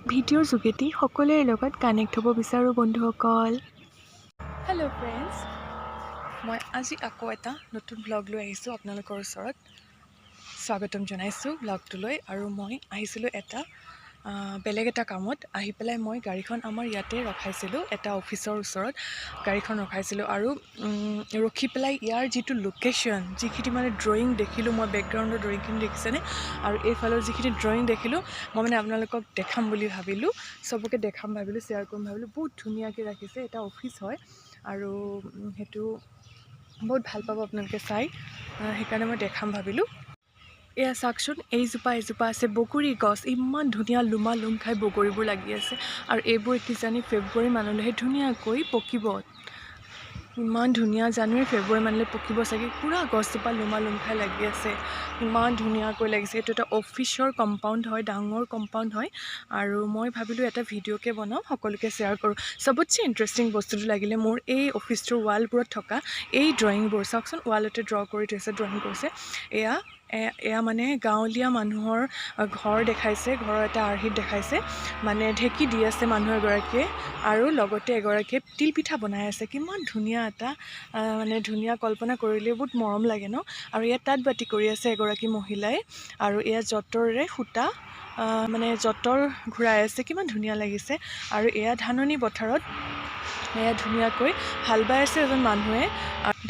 ভিডিঅ'ৰ যোগেদি সকলোৰে লগত কানেক্ট হ'ব বিচাৰোঁ বন্ধুসকল। হেল্ল' ফ্ৰেণ্ডছ, মই আজি আকৌ এটা নতুন ব্লগ লৈ আহিছোঁ আপোনালোকৰ ওচৰত। স্বাগতম জনাইছোঁ ব্লগটোলৈ। আৰু মই আহিছিলোঁ বেলেগ এটা কামত। আহি পেলাই মই গাড়ীখন আমাৰ ইয়াতে ৰখাইছিলোঁ, এটা অফিচৰ ওচৰত গাড়ীখন ৰখাইছিলোঁ। আৰু ৰখি পেলাই ইয়াৰ যিটো লোকেশ্যন, যিখিনি মানে ড্ৰয়িং দেখিলোঁ, মই বেকগ্ৰাউণ্ডৰ ড্ৰয়িংখিনি দেখিছেনে, আৰু এইফালৰ যিখিনি ড্ৰয়িং দেখিলোঁ, মই মানে আপোনালোকক দেখাম বুলি ভাবিলোঁ, চবকে দেখাম ভাবিলোঁ, শ্বেয়াৰ কৰিম ভাবিলোঁ। বহুত ধুনীয়াকৈ ৰাখিছে, এটা অফিচ হয় আৰু সেইটো বহুত ভাল পাব আপোনালোকে চাই, সেইকাৰণে মই দেখাম ভাবিলোঁ। এয়া চাওকচোন, এজোপা আছে বগৰী গছ, ইমান ধুনীয়া লোমা লোম খাই বগৰীবোৰ লাগি আছে। আৰু এইবোৰ কিজানি ফেব্ৰুৱাৰী মানলৈহে ধুনীয়াকৈ পকিব। ইমান ধুনীয়া, জানুৱাৰী ফেব্ৰুৱাৰী মানলৈ পকিব চাগে। পুৰা গছজোপা লোমা লোম খাই লাগি আছে, ইমান ধুনীয়াকৈ লাগিছে। এইটো এটা অফিচৰ কম্পাউণ্ড হয়, ডাঙৰ কম্পাউণ্ড হয়। আৰু মই ভাবিলোঁ এটা ভিডিঅ'কে বনাওঁ, সকলোকে শ্বেয়াৰ কৰোঁ। চবতছে ইণ্টাৰেষ্টিং বস্তুটো লাগিলে মোৰ এই অফিচটোৰ ৱালবোৰত থকা এই ড্ৰয়িংবোৰ। চাওকচোন, ৱালতে ড্ৰ কৰি থৈছে, ড্ৰয়িং কৰিছে। এয়া মানে গাঁৱলীয়া মানুহৰ ঘৰ দেখাইছে, ঘৰৰ এটা আৰ্হিত দেখাইছে। মানে ঢেঁকী দি আছে মানুহ এগৰাকীয়ে, আৰু লগতে এগৰাকীয়ে তিলপিঠা বনাই আছে। কিমান ধুনীয়া এটা মানে ধুনীয়া, কল্পনা কৰিলে বহুত মৰম লাগে ন। আৰু ইয়াত তাঁত বাতি কৰি আছে এগৰাকী মহিলাই, আৰু এয়া যঁতৰেৰে সূতা মানে যঁতৰ ঘূৰাই আছে, কিমান ধুনীয়া লাগিছে। আৰু এয়া ধাননি পথাৰত এয়া ধুনীয়াকৈ হাল বাই আছে এজন মানুহে,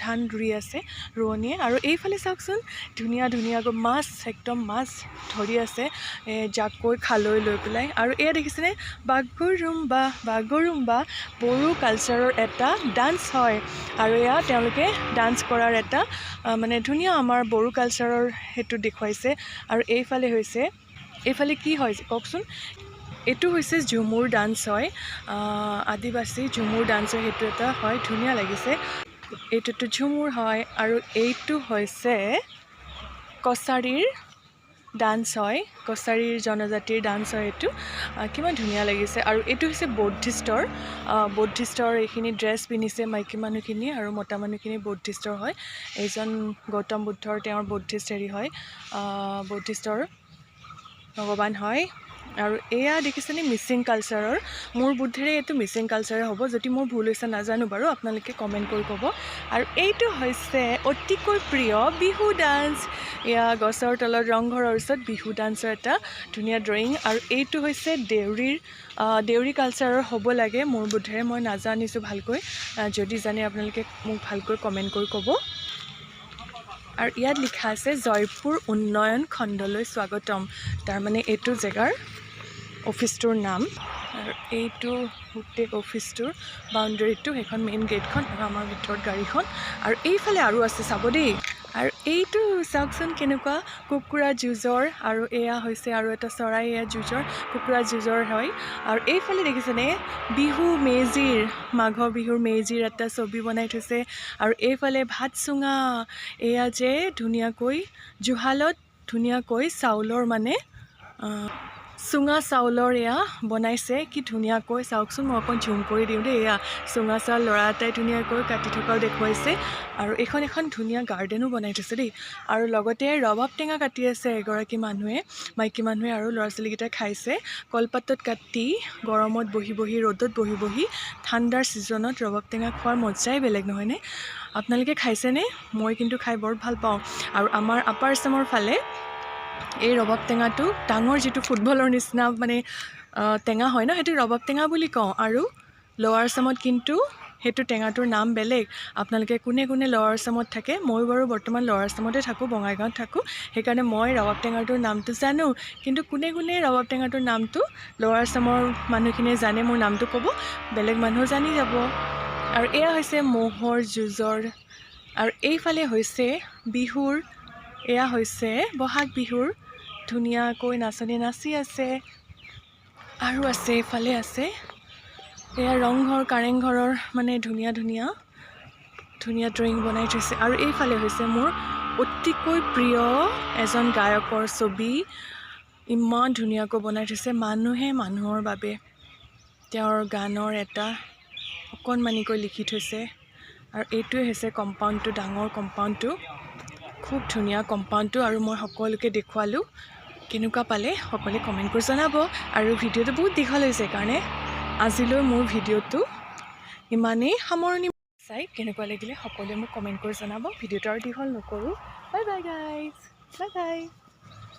ধান ৰুই আছে ৰোৱনীয়ে। আৰু এইফালে চাওকচোন, ধুনীয়াকৈ মাছ, একদম মাছ ধৰি আছে জাকৈ, খালৈ লৈ পেলাই। আৰু এয়া দেখিছেনে, বাগৰুম্বা বড়ো কালচাৰৰ এটা ডান্স হয়। আৰু এয়া তেওঁলোকে ডান্স কৰাৰ এটা মানে ধুনীয়া আমাৰ বড়ো কালচাৰৰ সেইটো দেখুৱাইছে। আৰু এইফালে কি হয় কওকচোন, এইটো হৈছে ঝুমুৰ ডান্স হয়, আদিবাসী ঝুমুৰ ডান্স হয়, সেইটো এটা হয়, ধুনীয়া লাগিছে। এইটোতো ঝুমুৰ হয়, আৰু এইটো হৈছে কছাৰীৰ ডান্স হয়, কছাৰীৰ জনজাতিৰ ডান্স হয় এইটো, কিমান ধুনীয়া লাগিছে। আৰু এইটো হৈছে বৌদ্ধিষ্টৰ এইখিনি ড্ৰেছ পিন্ধিছে মাইকী মানুহখিনি, আৰু মতা মানুহখিনি বৌদ্ধিষ্টৰ হয়। এইজন গৌতম বুদ্ধৰ, তেওঁৰ বৌদ্ধিষ্ট হয়, বৌদ্ধিষ্টৰ ভগৱান হয়। আৰু এয়া দেখিছেনে, মিচিং কালচাৰৰ, মোৰ বোধেৰে এইটো মিচিং কালচাৰে হ'ব, যদি মোৰ ভুল হৈছে নাজানো বাৰু, আপোনালোকে কমেণ্ট কৰি ক'ব। আৰু এইটো হৈছে অতিকৈ প্ৰিয় বিহু ডান্স। এয়া গছৰ তলত, ৰংঘৰৰ ওচৰত বিহু ডান্সৰ এটা ধুনীয়া ড্ৰয়িং। আৰু এইটো হৈছে দেউৰী কালচাৰৰ হ'ব লাগে মোৰ বোধেৰে, মই নাজানিছোঁ ভালকৈ, যদি জানে আপোনালোকে মোক ভালকৈ কমেণ্ট কৰি ক'ব। আৰু ইয়াত লিখা আছে জয়পুৰ উন্নয়ন খণ্ডলৈ স্বাগতম, তাৰমানে এইটো জেগাৰ অফিচটোৰ নাম। আৰু এইটো গোটেই অফিচটোৰ বাউণ্ডেৰীটো, সেইখন মেইন গেটখন, আৰু আমাৰ ভিতৰত গাড়ীখন। আৰু এইফালে আৰু আছে, চাব দেই। আৰু এইটো চাওকচোন, কেনেকুৱা কুকুৰা যুঁজৰ, আৰু এয়া হৈছে আৰু এটা চৰাই, এয়া কুকুৰা যুঁজৰ হয়। আৰু এইফালে দেখিছেনে, মাঘৰ বিহুৰ মেজিৰ এটা ছবি বনাই থৈছে। আৰু এইফালে ভাত চুঙা, এয়া যে ধুনীয়াকৈ জুহালত ধুনীয়াকৈ চাউলৰ মানে চুঙা চাউলৰ এয়া বনাইছে, কি ধুনীয়াকৈ। চাওকচোন, মই অকণ ঝুম কৰি দিওঁ দেই। এয়া চুঙা চাউল ল'ৰা এটাই ধুনীয়াকৈ কাটি থকাও দেখুৱাইছে। আৰু এখন ধুনীয়া গাৰ্ডেনো বনাই থৈছে দেই। আৰু লগতে ৰবাব টেঙা কাটি আছে এগৰাকী মানুহে, মাইকী মানুহে, আৰু ল'ৰা ছোৱালীকেইটাই খাইছে কলপাতত কাটি, গৰমত বহি ৰ'দত বহি ঠাণ্ডাৰ ছিজনত ৰবাব টেঙা খোৱাৰ মজাই বেলেগ, নহয়নে? আপোনালোকে খাইছেনে? মই কিন্তু খাই বৰ ভাল পাওঁ। আৰু আমাৰ আপাৰ আছামৰ ফালে এই ৰবাব টেঙাটো ডাঙৰ, যিটো ফুটবলৰ নিচিনা মানে টেঙা হয় ন, সেইটো ৰবাব টেঙা বুলি কওঁ। আৰু লৱাৰ আছামত কিন্তু সেইটো টেঙাটোৰ নাম বেলেগ। আপোনালোকে কোনে লৱাৰ আছামত থাকে, মই বাৰু বৰ্তমান লৱাৰ আছামতে থাকোঁ, বঙাইগাঁৱত থাকোঁ, সেইকাৰণে মই ৰবাব টেঙাটোৰ নামটো জানো। কিন্তু কোনে ৰবাব টেঙাটোৰ নামটো লৱাৰ আছামৰ মানুহখিনিয়ে জানে, মোৰ নামটো ক'ব, বেলেগ মানুহ জানি যাব। আৰু এয়া হৈছে ম'হৰ যুঁজৰ। আৰু এইফালে হৈছে বিহুৰ, এয়া হৈছে বহাগ বিহুৰ, ধুনীয়াকৈ নাচনি নাচি আছে। আৰু আছে, এইফালে আছে এয়া ৰংঘৰ, কাৰেংঘৰৰ মানে ধুনীয়া ড্ৰয়িং বনাই থৈছে। আৰু এইফালে হৈছে মোৰ অতিকৈ প্ৰিয় এজন গায়কৰ ছবি, ইমান ধুনীয়াকৈ বনাই থৈছে। মানুহে মানুহৰ বাবে, তেওঁৰ গানৰ এটা অকণমানিকৈ লিখি থৈছে। আৰু এইটোৱে হৈছে কম্পাউণ্ডটো, ডাঙৰ কম্পাউণ্ডটো, খুব ধুনীয়া কম্পাউণ্ডটো। আৰু মই সকলোকে দেখুৱালোঁ কেনেকুৱা পালে সকলোৱে কমেণ্ট কৰি জনাব। আৰু ভিডিঅ'টো বহুত দীঘল হৈছে কাৰণে আজিলৈ মোৰ ভিডিঅ'টো ইমানেই সামৰণি চাই কেনেকুৱা লাগিলে সকলোৱে মোক কমেণ্ট কৰি জনাব। ভিডিঅ'টো আৰু দীঘল নকৰোঁ। Bye bye guys, bye bye.